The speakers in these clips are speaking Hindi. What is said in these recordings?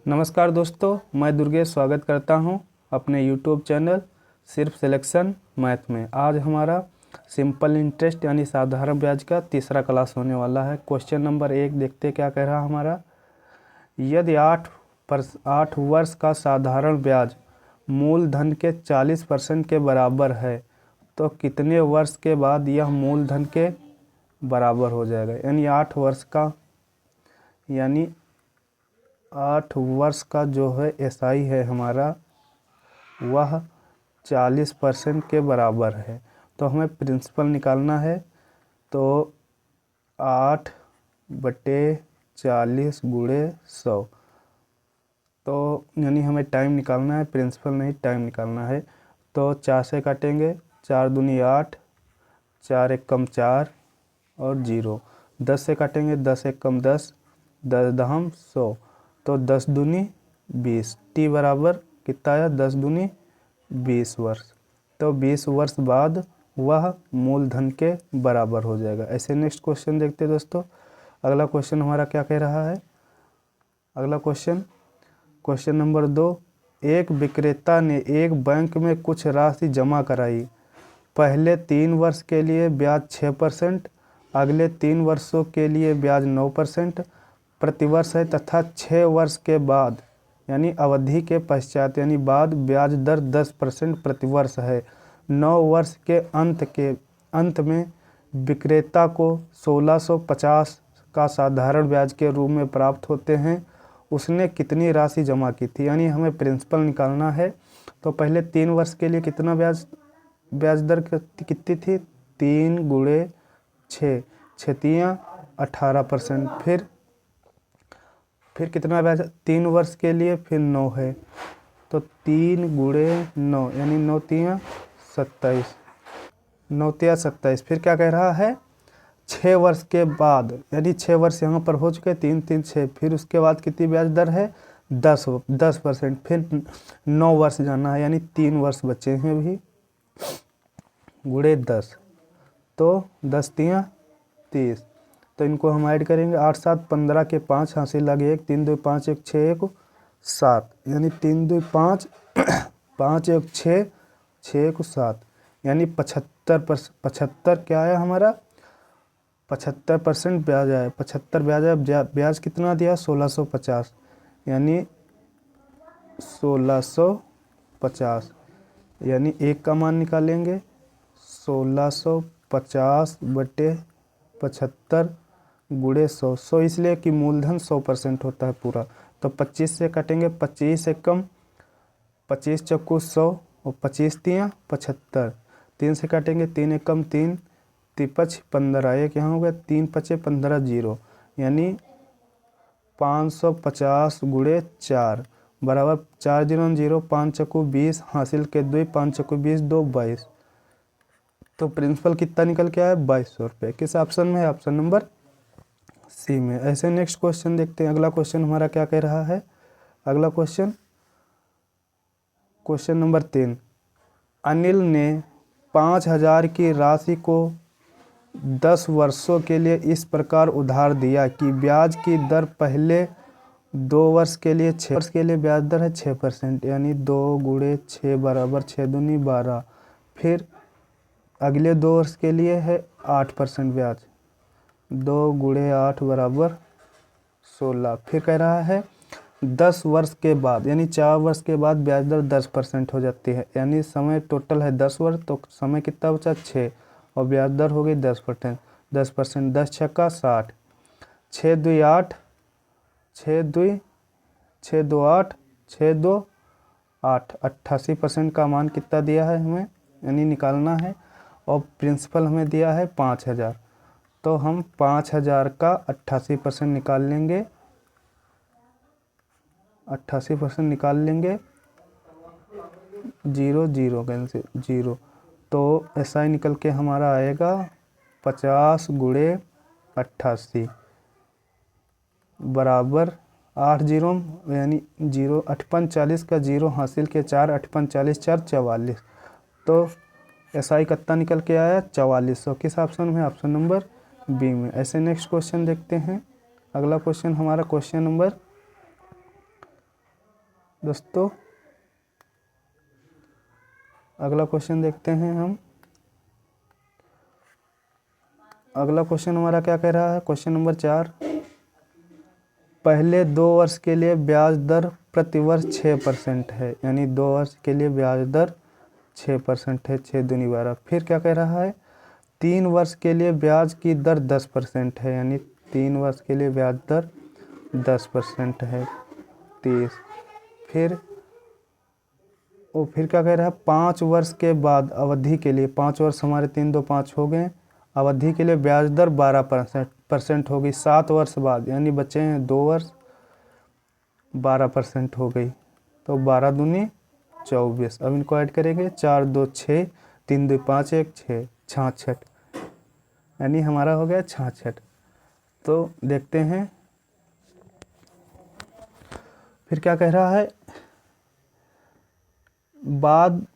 नमस्कार दोस्तों, मैं दुर्गेश स्वागत करता हूं अपने यूट्यूब चैनल सिर्फ सिलेक्शन मैथ में। आज हमारा सिंपल इंटरेस्ट यानी साधारण ब्याज का तीसरा क्लास होने वाला है। क्वेश्चन नंबर 1 देखते क्या कह रहा हमारा। यदि 8 वर्ष का साधारण ब्याज मूलधन के 40% के बराबर है तो कितने वर्ष के बाद यह मूलधन के बराबर हो जाएगा। यानी 8 वर्ष का जो है एसआई है हमारा वह 40% के बराबर है। तो हमें प्रिंसिपल निकालना है। तो 8/40 गुणे 100, तो यानी हमें टाइम निकालना है, प्रिंसिपल नहीं टाइम निकालना है। तो 4 से काटेंगे, 4 दूनी 8, 4 एक कम 4 और 0। 10 से काटेंगे, 10 एक कम 10, 10 दहम 100, तो 10 दूनी 20। टी बराबर कितना आया, 10 दूनी 20 वर्ष। तो 20 वर्ष बाद वह मूलधन के बराबर हो जाएगा। ऐसे नेक्स्ट क्वेश्चन देखते हैं दोस्तों। अगला क्वेश्चन हमारा क्या कह रहा है। अगला क्वेश्चन नंबर 2। एक विक्रेता ने एक बैंक में कुछ राशि जमा कराई। पहले 3 वर्ष के लिए ब्याज 6%, अगले 3 वर्षों के लिए ब्याज 9% प्रतिवर्ष है तथा 6 वर्ष के बाद यानी अवधि के पश्चात यानी बाद ब्याज दर 10% प्रतिवर्ष है। 9 वर्ष के अंत में विक्रेता को 1650 का साधारण ब्याज के रूप में प्राप्त होते हैं। उसने कितनी राशि जमा की थी। यानी हमें प्रिंसिपल निकालना है। तो पहले 3 वर्ष के लिए कितना ब्याज दर कितनी थी, 3 गुणे 6, 6 18%। फिर कितना ब्याज 3 वर्ष के लिए, फिर 9 है, तो 3 गुणे 9 यानी 9 तिया 27, 9 तिया 27। फिर क्या कह रहा है, 6 वर्ष के बाद यानी 6 वर्ष यहाँ पर हो चुके, 3 3 6। फिर उसके बाद कितनी ब्याज दर है, 10%। फिर 9 वर्ष जाना है यानी 3 वर्ष बचे हैं अभी, गुणे 10, तो 10 तिया 30। तो इनको हम ऐड करेंगे, 8 7 15 के 5 हासिल लगे 1, 3 2 5 1 6 1 7 यानी 3 2 5 5 1 6 6 1 7 यानी 75 क्या आया हमारा, 75% ब्याज आया। 75 ब्याज आया। ब्याज कितना दिया, 1650 यानी 1650 यानी 1 का मान निकालेंगे, 1650/75 गुणे 100। 100 इसलिए कि मूलधन 100% होता है पूरा। तो 25 से काटेंगे, 25 एक कम 25 चक्कू 100 और 25 तिया 75। 3 से काटेंगे, 3 एक कम 3, 3 15, एक यहाँ हो गया, 3 5 15 0 यानी 550 गुणे 4 बराबर 4 0 0, 5 चक्कू 20 हासिल के 2, 5 चक्कू 20 2 22। तो प्रिंसिपल कितना निकल के आया, 2200 रुपये। किस ऑप्शन में है, ऑप्शन नंबर सी में। ऐसे नेक्स्ट क्वेश्चन देखते हैं। अगला क्वेश्चन हमारा क्या कह रहा है। अगला क्वेश्चन नंबर 3। अनिल ने 5000 की राशि को 10 वर्षों के लिए इस प्रकार उधार दिया कि ब्याज की दर पहले 2 वर्ष के लिए 6 वर्ष के लिए ब्याज दर है 6% यानी 2 गुणे 6 बराबर 6 दूनी 12। फिर अगले 2 वर्ष के लिए है 8% ब्याज, 2 गुणे 8 बराबर 16। फिर कह रहा है 10 वर्ष के बाद यानी 4 वर्ष के बाद ब्याज दर 10% हो जाती है। यानी समय टोटल है 10 वर्ष, तो समय कितना बचा 6 और ब्याज दर हो गई 10%। 10 छक्का 60, 6 2 8, 6 2 8, 6 2 8, 88% का मान कितना दिया है हमें यानी निकालना है। और प्रिंसिपल हमें दिया है 5000, तो हम 5000 का 88% निकाल लेंगे, 88% निकाल लेंगे, 0 0 कैंसिल 0। तो ऐसा ही निकल के हमारा आएगा 50 गुणे 88 बराबर 8 0 यानी 0 8 40 का 0 हासिल के 4 8 40 4 44। तो एसआई कितना निकल के आया, 4400। किस ऑप्शन में, ऑप्शन नंबर बी में। ऐसे नेक्स्ट क्वेश्चन देखते हैं। अगला क्वेश्चन हमारा क्वेश्चन नंबर दोस्तों अगला क्वेश्चन देखते हैं हम। अगला क्वेश्चन हमारा क्या कह रहा है, क्वेश्चन नंबर 4। पहले 2 वर्ष के लिए ब्याज दर प्रति वर्ष 6% है, यानी 2 वर्ष के लिए ब्याज दर 6% है, 6 दूनी 12। फिर क्या कह रहा है, 3 वर्ष के लिए ब्याज की दर 10% है, यानी 3 वर्ष के लिए ब्याज दर 10% है, 30। फिर क्या कह रहा है, 5 वर्ष के बाद अवधि के लिए, 5 वर्ष हमारे 3 2 5 हो गए, अवधि के लिए ब्याज दर 12% होगी। 7 वर्ष बाद, यानी बचे हैं 2 वर्ष, 12% हो गई, तो 12 दूनी 24। अब इनको ऐड करेंगे, 4 2 6, 3 2 5 1 6, 66, यानी हमारा हो गया 66। तो देखते हैं फिर क्या कह रहा है, बाद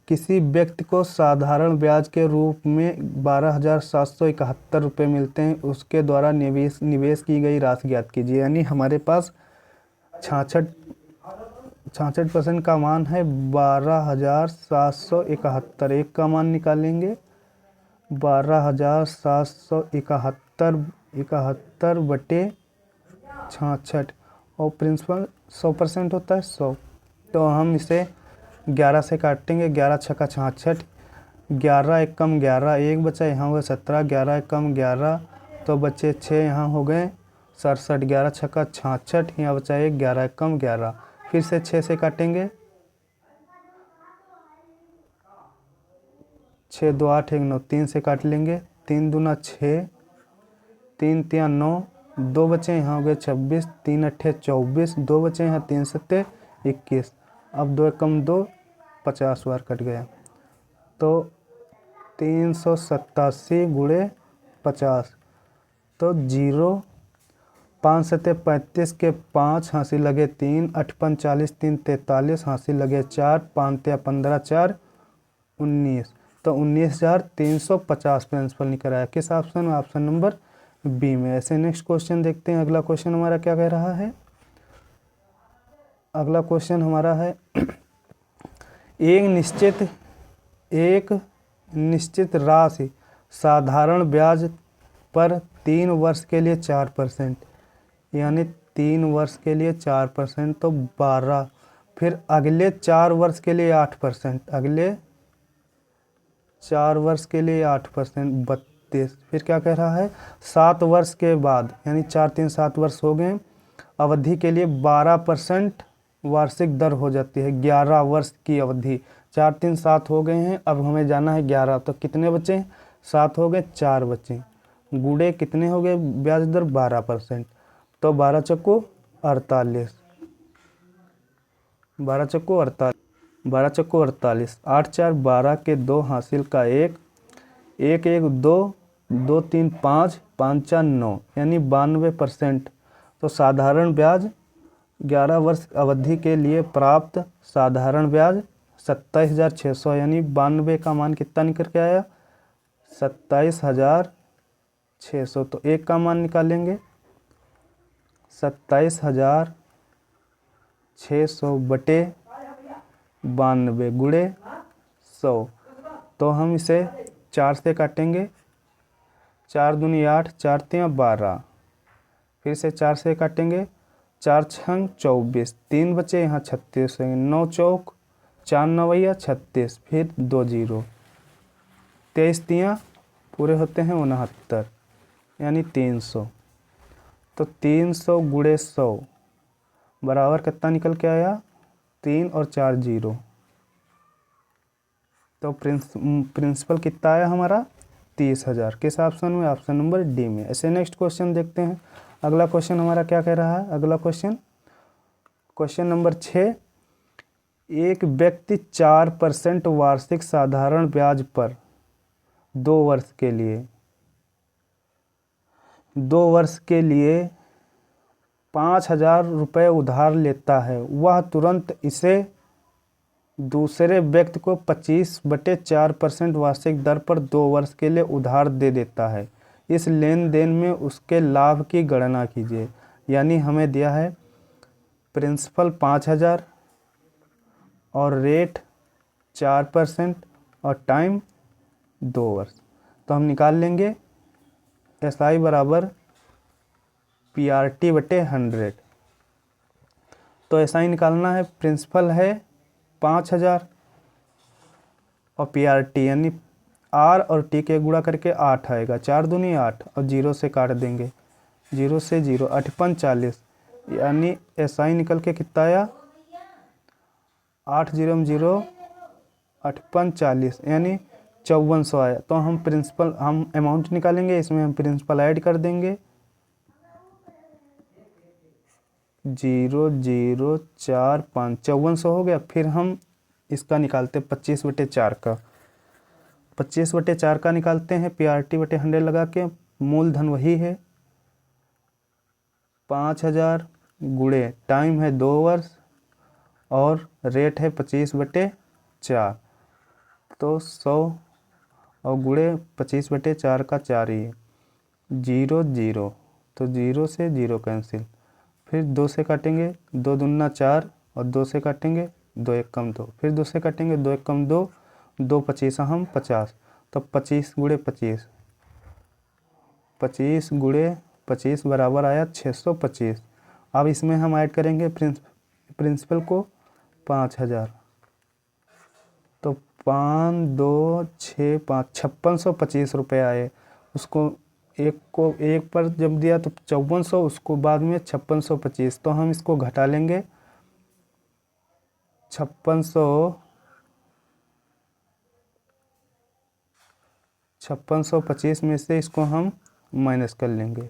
किसी व्यक्ति को साधारण ब्याज के रूप में 12,771 रुपये मिलते हैं, उसके द्वारा निवेश की गई राशि ज्ञात कीजिए। यानी हमारे पास 66% का मान है 12,771। एक का मान निकालेंगे, 12,771 बटे 66, और प्रिंसिपल 100% होता है 100। तो हम इसे 11 से काटेंगे, 11 छक्का 66, 11 एक कम 11, एक बचा, यहाँ हुआ 17, 11 एक कम 11, तो बच्चे 6, यहाँ हो गए 67, 11 छक्का 66, यहाँ बचा 1, 11 एक कम 11। फिर से 6 से काटेंगे, 6 2 8 1 9, 3 से काट लेंगे, 3 दूना 6, 3 3 9, 2 बचे, यहाँ हो गए 26, 3 8 24, 2 बचे, यहाँ 3 7 21। अब 2 कम 2, 50 बार कट गया, तो 387 गुणे 50, तो 0, 5 7 35 के 5, हाँसी लगे 3, 8 5 40, 3 43, हाँसी लगे 4, 5 3 15 4 19, तो 19,350 प्रिंसिपल निकल आया। किस ऑप्शन में, ऑप्शन नंबर बी में। ऐसे नेक्स्ट क्वेश्चन देखते हैं। अगला क्वेश्चन हमारा क्या कह रहा है, अगला क्वेश्चन हमारा है, एक निश्चित राशि साधारण ब्याज पर 3 वर्ष के लिए 4%, यानी 3 वर्ष के लिए 4%, तो 12। फिर अगले 4 वर्ष के लिए 8%, अगले 4 वर्ष के लिए 8%, 32। फिर क्या कह रहा है, 7 वर्ष के बाद, यानी 4 3 7 वर्ष हो गए, अवधि के लिए 12% वार्षिक दर हो जाती है। 11 वर्ष की अवधि, 4 3 7 हो गए हैं, अब हमें जाना है 11, तो कितने बचे, 7 हो गए, 4 बचे, गुणे कितने हो गए, ब्याज दर 12%, तो 12 चक्को 48, 12 चक्को 48, 12 चक्को 48, 8 4 12 के 2 हासिल का 1, 1 1 2, 2 3 5, 5 4 9, यानी 92%। तो साधारण ब्याज 11 वर्ष अवधि के लिए प्राप्त साधारण ब्याज 27,600, यानी 92 का मान कितना निकल के आया, 27,600। तो एक का मान निकालेंगे, 27,600 बटे 92 गुणे 100, तो हम इसे 4 से काटेंगे, 4 दूनी 8, 4 3 12, फिर से 4 से काटेंगे, 4 6 24, 3 बचे, यहाँ 36, 9 चौक 4 9 36, फिर 2 0, 23 3 पूरे होते हैं 69, यानी 300। तो 300 गुणे 100 बराबर कितना निकल के आया, 3 और 4 0, तो प्रिंसिपल कितना आया हमारा, 30,000। किस ऑप्शन में, ऑप्शन नंबर डी में। ऐसे नेक्स्ट क्वेश्चन देखते हैं। अगला क्वेश्चन हमारा क्या कह रहा है, अगला क्वेश्चन नंबर 6। एक व्यक्ति 4% वार्षिक साधारण ब्याज पर 2 वर्ष के लिए 5,000 रुपये उधार लेता है। वह तुरंत इसे दूसरे व्यक्ति को 25/4% वार्षिक दर पर 2 वर्ष के लिए उधार दे देता है। इस लेन देन में उसके लाभ की गणना कीजिए। यानी हमें दिया है प्रिंसिपल 5,000, और रेट 4% और टाइम 2 वर्ष। तो हम निकाल लेंगे SI बराबर PRT बटे 100। तो SI निकालना है, प्रिंसिपल है 5000 और PRT यानी R और T के गुणा करके 8 आएगा, 4 दूनी 8 और 0 से काट देंगे, 0 से 0 8 पंच 40, यानी SI निकल के कितना आया 8 0 0 8 पंच 40 यानी 5400 आया। तो हम अमाउंट निकालेंगे, इसमें हम प्रिंसिपल ऐड कर देंगे, 0 0 4 5 5400 हो गया। फिर हम इसका निकालते 25/4 का, 25/4 का निकालते हैं, PRT बटे 100 लगा के, मूलधन वही है 5000 गुणे टाइम है 2 वर्ष और रेट है 25/4, तो 100 और गुणे 25/4 का 4 ही है, 0 0, तो 0 से 0 कैंसिल, फिर 2 से काटेंगे, 2 दूना 4 और 2 से काटेंगे 2 1 कम 2, फिर 2 से काटेंगे 2 1 कम 2, 2 25 हम 50, तो 25 गुणे 25, 25 गुणे 25 बराबर आया 625। अब इसमें हम ऐड करेंगे प्रिंसिपल को 5000, तो 5 2 6 5 5625 रुपये आए। उसको एक पर जब दिया तो 5400, उसको बाद में 5625, तो हम इसको घटा लेंगे, 5625 में से इसको हम माइनस कर लेंगे,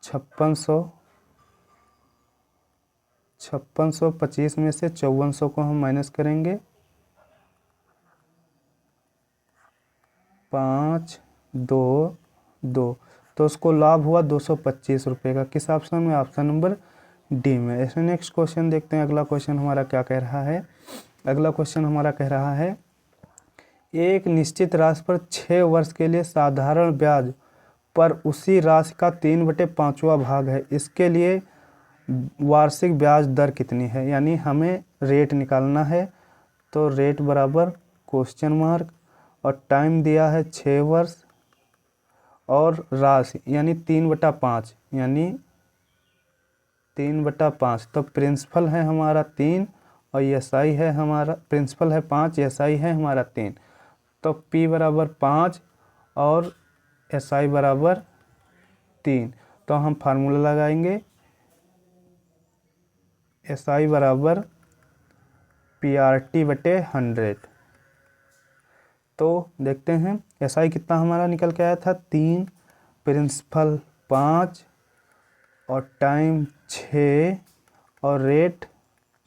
5625 में से 5400 को हम माइनस करेंगे, 5 2 2, तो उसको लाभ हुआ 225 रुपये का। किस ऑप्शन में? ऑप्शन नंबर डी में। ऐसे नेक्स्ट क्वेश्चन देखते हैं, अगला क्वेश्चन हमारा क्या कह रहा है। अगला क्वेश्चन हमारा कह रहा है, एक निश्चित राशि पर 6 वर्ष के लिए साधारण ब्याज पर उसी राशि का 3/5वां भाग है, इसके लिए वार्षिक ब्याज दर कितनी है? यानी हमें रेट निकालना है, तो रेट बराबर क्वेश्चन मार्क और टाइम दिया है 6 वर्ष और राशि यानी 3/5, यानी 3/5, तो प्रिंसिपल है हमारा 3 और SI है हमारा, प्रिंसिपल है 5, SI है हमारा 3, तो P बराबर 5 और SI बराबर 3, तो हम फार्मूला लगाएंगे, SI बराबर PRT बटे 100। तो देखते हैं SI कितना हमारा निकल के आया था 3, प्रिंसिपल 5 और टाइम 6 और रेट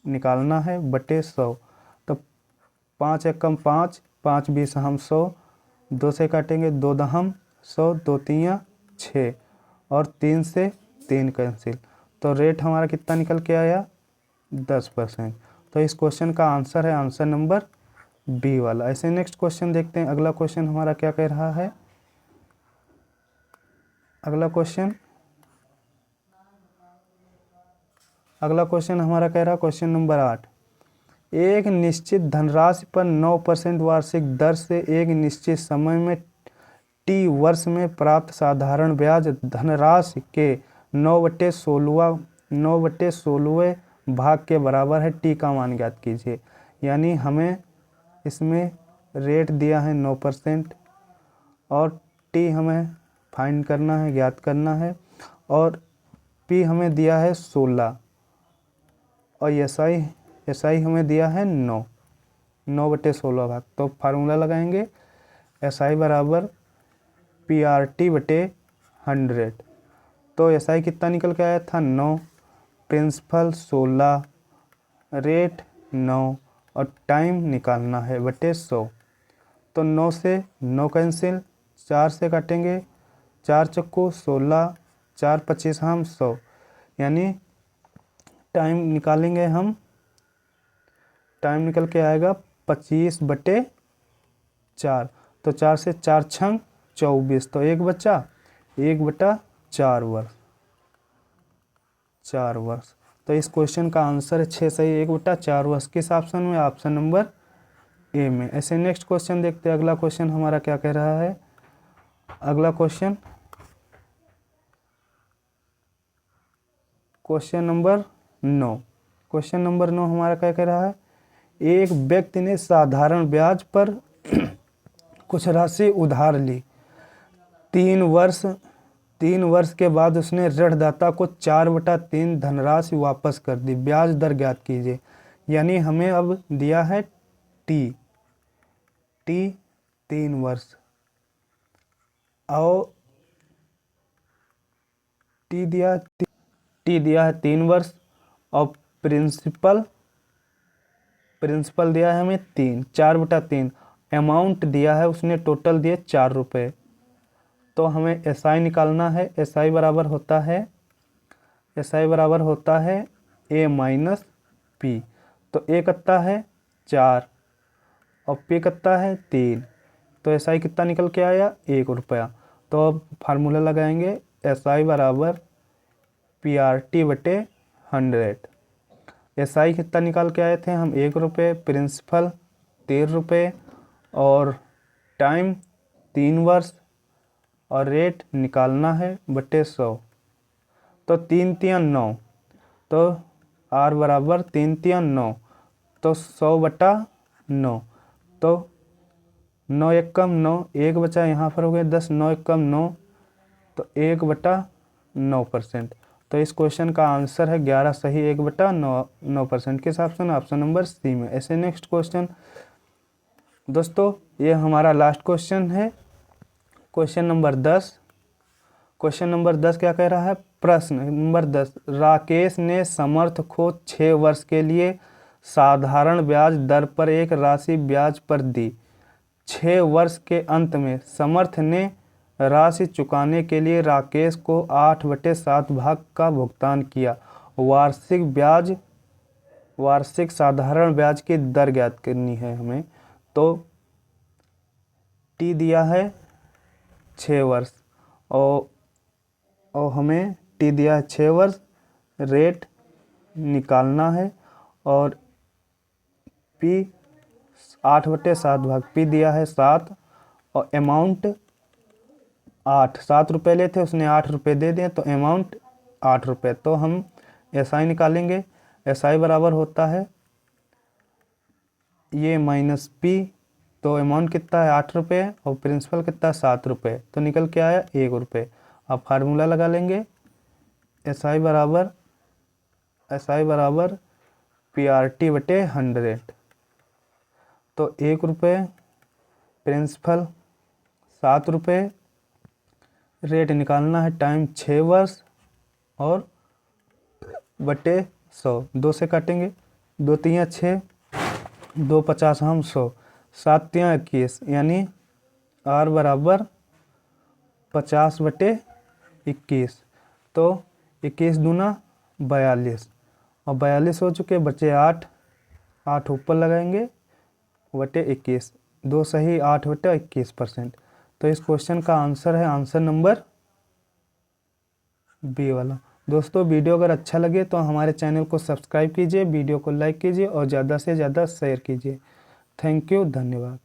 निकालना है बटे 100, तो 5 1 कम 5, 5 20 हम 100, 2 से काटेंगे 2 दहम 100, 2 3 6 और 3 से 3 कैंसिल, तो रेट हमारा कितना निकल के आया 10%। तो इस क्वेश्चन का आंसर है आंसर नंबर बी वाला। ऐसे नेक्स्ट क्वेश्चन देखते हैं, अगला क्वेश्चन हमारा क्या कह रहा है। अगला क्वेश्चन हमारा कह रहा है क्वेश्चन नंबर 8, एक निश्चित धनराशि पर 9% वार्षिक दर से एक निश्चित समय में T वर्ष में प्राप्त साधारण ब्याज धनराशि के 9/16 भाग के बराबर है, T का मान ज्ञात कीजिए। यानी हमें इसमें रेट दिया है 9% और T हमें फाइंड करना है, ज्ञात करना है, और P हमें दिया है 16 और SI हमें दिया है 9/16 भाग। तो फार्मूला लगाएंगे, SI बराबर PRT बटे 100, तो SI कितना निकल के आया था 9, प्रिंसिपल 16, रेट 9 और टाइम निकालना है बटे 100, तो 9 से 9 कैंसिल, 4 से काटेंगे, 4 चक्कू 16, 4 25 हम 100, यानी टाइम निकालेंगे हम, टाइम निकल के आएगा 25/4, तो 4 से 4 छंग 24, तो 1/4 वर्ष। 4 वर्ष। तो इस क्वेश्चन का आंसर है 6 सही 1/4 वर्ष। किस ऑप्शन में? ऑप्शन नंबर ए में। ऐसे नेक्स्ट क्वेश्चन देखते हैं। अगला क्वेश्चन हमारा क्या कह रहा है? अगला question question number 9। Question number 9 हमारा क्या कह रहा है? एक व्यक्ति ने साधारण ब्याज पर कुछ राशि उधार ली। 3 वर्ष के बाद उसने ऋणदाता को 4/3 धनराशि वापस कर दी। ब्याज दर ज्ञात कीजिए। यानी हमें अब दिया है टी 3 वर्ष और टी दिया है 3 वर्ष और प्रिंसिपल दिया है हमें 4/3। अमाउंट दिया है उसने, टोटल दिए 4 रुपये। तो हमें एसआई निकालना है। एसआई बराबर होता है ए माइनस पी। तो ए कितना है 4 और पी कितना है 3। तो एसआई कितना निकल के आया 1 रुपया। तो अब फार्मूला लगाएंगे एसआई बराबर PRT/100। एसआई कितना निकाल के आए थे हम 1 रुपये, प्रिंसिपल 13 रुपये और टाइम 3 वर्ष और रेट निकालना है बटे 100। तो 3 3 9, तो आर बराबर 3 3 9, तो 100/9। तो 9 1 कम 9, 1 बचा यहाँ पर हो गया 10, 9 1 कम 9, तो 1/9%। तो इस क्वेश्चन का आंसर है 11 सही 1/9%। किस ऑप्शन? ऑप्शन नंबर सी में। ऐसे नेक्स्ट क्वेश्चन दोस्तों, ये हमारा लास्ट क्वेश्चन है। Question number 10। क्वेश्चन नंबर 10 क्या कह रहा है? प्रश्न नंबर 10, राकेश ने समर्थ को 6 वर्ष के लिए साधारण ब्याज दर पर एक राशि ब्याज पर दी। 6 वर्ष के अंत में समर्थ ने राशि चुकाने के लिए राकेश को 8/7 भाग का भुगतान किया। वार्षिक साधारण ब्याज की दर ज्ञात करनी है हमें। तो टी दिया है 6 वर्ष और हमें टी दिया है 6 वर्ष, रेट निकालना है और पी 8/7 भाग, पी दिया है 7 और अमाउंट 7 रुपये लेते, उसने 8 रुपये दे दिए तो अमाउंट 8 रुपये। तो हम एसआई निकालेंगे। एसआई बराबर होता है ये माइनस पी। तो अमाउंट कितना है 8 रुपये और प्रिंसिपल कितना है 7 रुपये, तो निकल के आया 1 रुपये। अब फार्मूला लगा लेंगे एसआई बराबर PRT/100। तो 1 रुपये, प्रिंसिपल 7 रुपये, रेट निकालना है टाइम 6 वर्ष और बटे 100। 2 से काटेंगे, 2 3 6, 2 50 हम 100, 7 3 21, यानी आर बराबर 50/21। तो 21 दूना 42 और 42 हो चुके, बचे 8 ऊपर लगाएंगे बटे 21। 2 सही 8/21%। तो इस क्वेश्चन का आंसर है आंसर नंबर बी वाला। दोस्तों वीडियो अगर अच्छा लगे तो हमारे चैनल को सब्सक्राइब कीजिए, वीडियो को लाइक कीजिए और ज़्यादा से ज़्यादा शेयर कीजिए। थैंक यू, धन्यवाद।